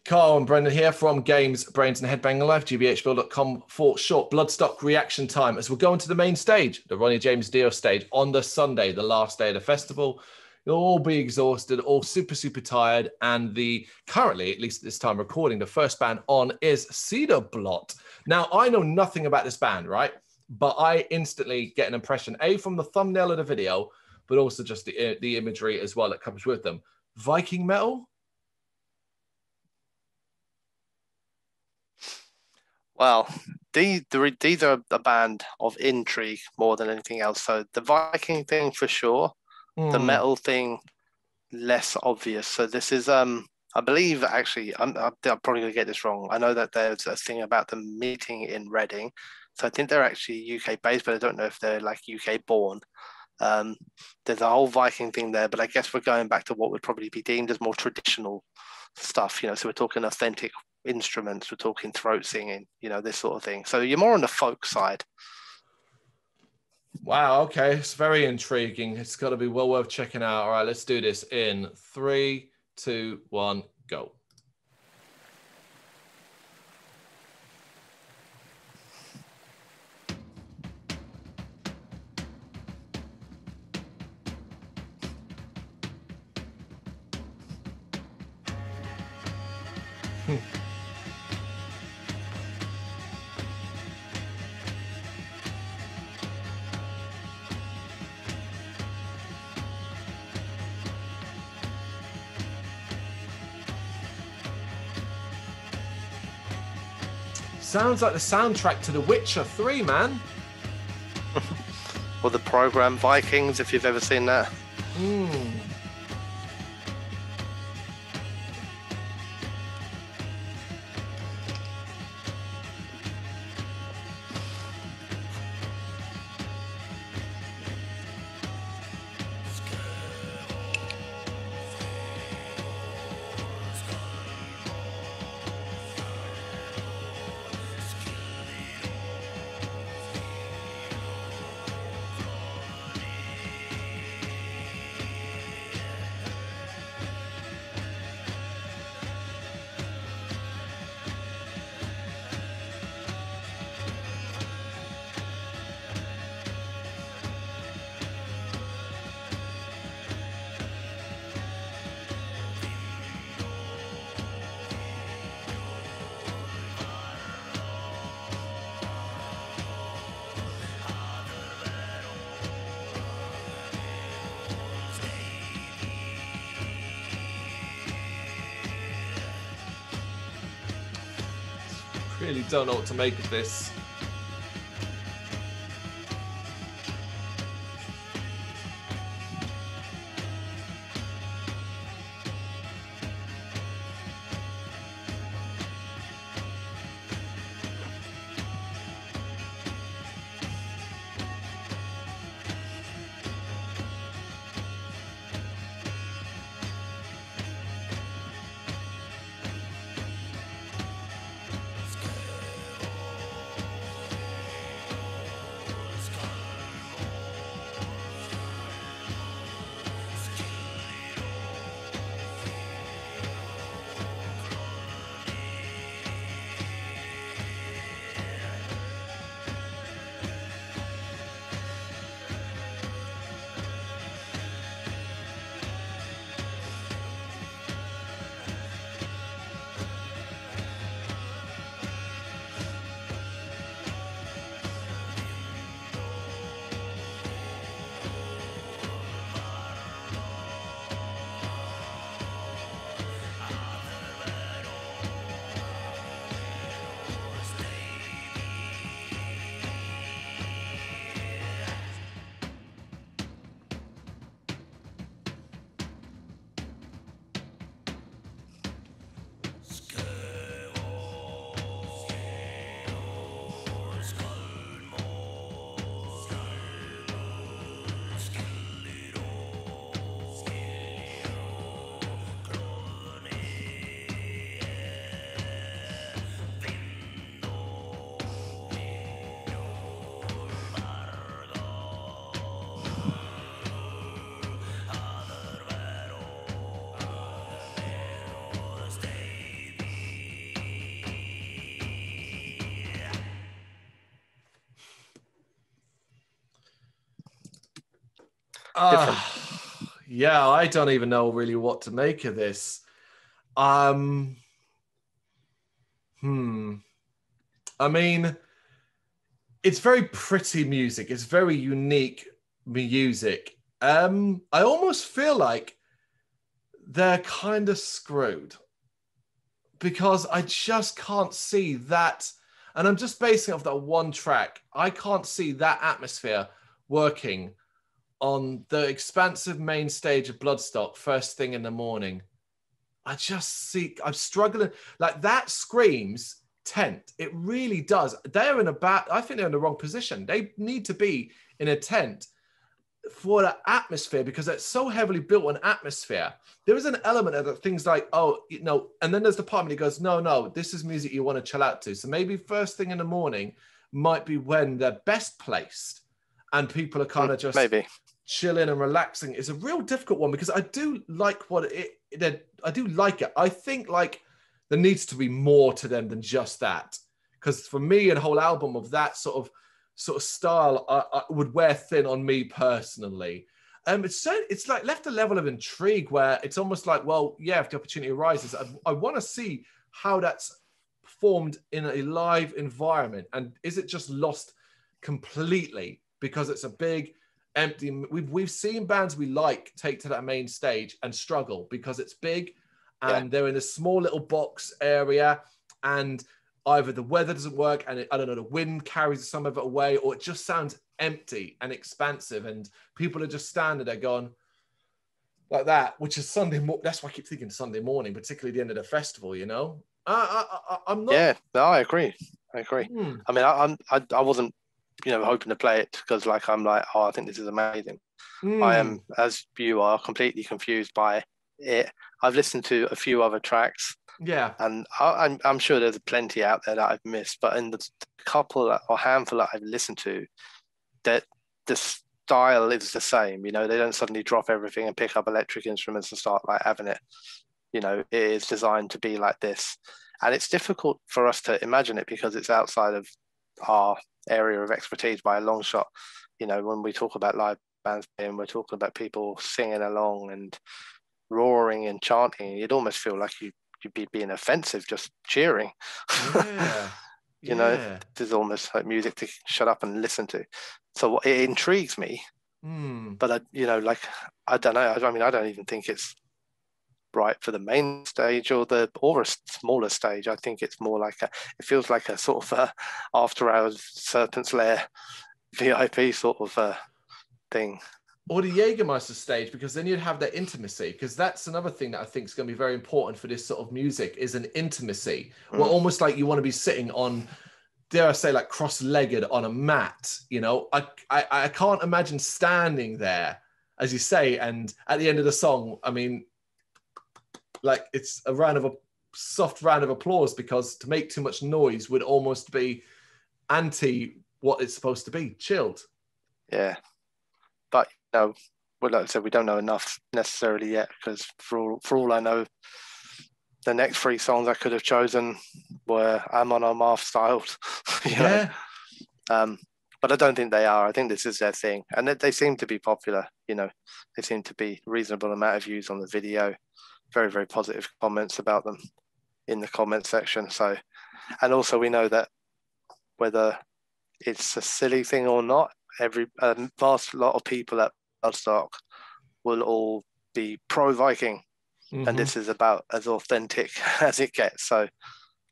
Carl and Brendan here from Games, Brains and Headbanging Life, gbhblofficial.com for short. Bloodstock reaction time as we're going to the main stage, the Ronnie James Dio stage on the Sunday, the last day of the festival. You'll all be exhausted, all super, super tired. And currently, at least at this time recording, the first band on is Seidrblot. Now, I know nothing about this band, right? But I instantly get an impression, A, from the thumbnail of the video, but also just the imagery as well that comes with them. Viking metal? Well, these are a band of intrigue more than anything else. So the Viking thing for sure, the metal thing less obvious. So this is I believe actually I'm probably gonna get this wrong. I know that there's a thing about them meeting in Reading, so I think they're actually UK based, but I don't know if they're like UK born. There's a whole Viking thing there, but I guess we're going back to what would probably be deemed as more traditional stuff, you know, so we're talking authentic instruments, we're talking throat singing, you know, this sort of thing. So you're more on the folk side. Wow, okay. It's very intriguing. It's got to be well worth checking out. All right, let's do this in 3, 2, 1, go. Sounds like the soundtrack to The Witcher 3, man. Or the program Vikings, if you've ever seen that. Really don't know what to make of this. different. Yeah, I don't even know really what to make of this. I mean, it's very pretty music. It's very unique music. I almost feel like they're kind of screwed because I just can't see that. And I'm just basing it off that one track. I can't see that atmosphere working on the expansive main stage of Bloodstock first thing in the morning. I'm struggling. Like that screams tent. It really does. I think they're in the wrong position. They need to be in a tent for the atmosphere because it's so heavily built on atmosphere. There is an element of things like, and then there's the part that goes, no, this is music you want to chill out to. So maybe first thing in the morning might be when they're best placed and people are kind of just maybe chilling and relaxing. It's a real difficult one because I do like I do like it. I think like there needs to be more to them than just that. Because for me, a whole album of that sort of style I would wear thin on me personally. It's like left a level of intrigue where it's almost like, well, yeah, if the opportunity arises, I want to see how that's performed in a live environment. And is it just lost completely because it's a big empty? We've seen bands we like take to that main stage and struggle because it's big and they're in a small little box area and either the weather doesn't work and the wind carries some of it away, or it just sounds empty and expansive and people are just standing there going like that, which is that's why I keep thinking Sunday morning, particularly the end of the festival, you know? I'm not... Yeah, no, I agree. I mean, I wasn't, hoping to play it because I'm like, oh, I think this is amazing. I am, as you are, completely confused by it. I've listened to a few other tracks. Yeah. And I'm sure there's plenty out there that I've missed, but in the couple or handful that I've listened to, that the style is the same. They don't suddenly drop everything and pick up electric instruments and start having it. It is designed to be like this. And it's difficult for us to imagine it because it's outside of our area of expertise by a long shot. When we talk about live bands and we're talking about people singing along and roaring and chanting, you'd almost feel like you'd be being offensive just cheering. Yeah. This is almost like music to shut up and listen to. So it intrigues me, but I don't know. I mean, I don't even think it's right for the main stage or a smaller stage. I think it's more like it feels like a sort of after hours Serpent's Lair VIP sort of thing. Or the Jägermeister stage, because then you'd have that intimacy, because that's another thing that I think is going to be very important for this sort of music is an intimacy. Well, almost like you want to be sitting on, dare I say, like cross-legged on a mat, I can't imagine standing there, as you say, and at the end of the song, I mean, like it's a soft round of applause, because to make too much noise would almost be anti what it's supposed to be, chilled. Yeah. But well, like I said, we don't know enough necessarily yet, because for all I know, the next 3 songs I could have chosen were Amon Amarth styled. But I don't think they are. I think this is their thing, and they seem to be popular. They seem to be reasonable amount of views on the video, very, very positive comments about them in the comment section. So, and also we know that whether it's a silly thing or not, a vast lot of people at Bloodstock will all be pro-Viking, and this is about as authentic as it gets. So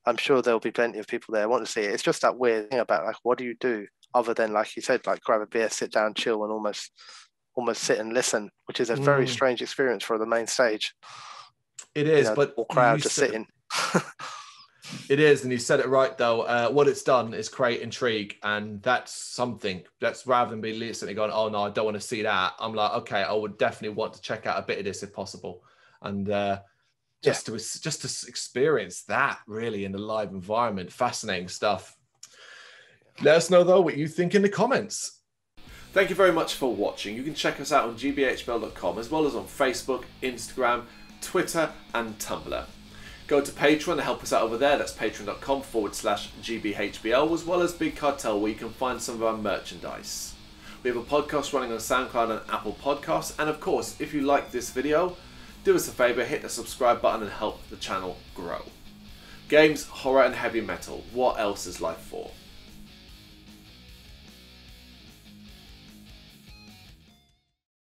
I'm sure there'll be plenty of people there who want to see it. It's just that weird thing about what do you do other than, like you said, grab a beer, sit down, chill, and almost sit and listen, which is a very strange experience for the main stage. It is, but all crowd just sitting. It is, and you said it right though. What it's done is create intrigue, and that's something. That's rather than be listening going, oh no, I don't want to see that. I'm like, okay, I would definitely want to check out a bit of this if possible, and just to experience that really in the live environment. Fascinating stuff. Let us know though what you think in the comments. Thank you very much for watching. You can check us out on gbhbl.com as well as on Facebook, Instagram, Twitter, and Tumblr. Go to Patreon to help us out over there. That's patreon.com/gbhbl, as well as Big Cartel, where you can find some of our merchandise. We have a podcast running on SoundCloud and Apple Podcasts. And of course, if you like this video, do us a favour, hit the subscribe button and help the channel grow. Games, horror and heavy metal. What else is life for?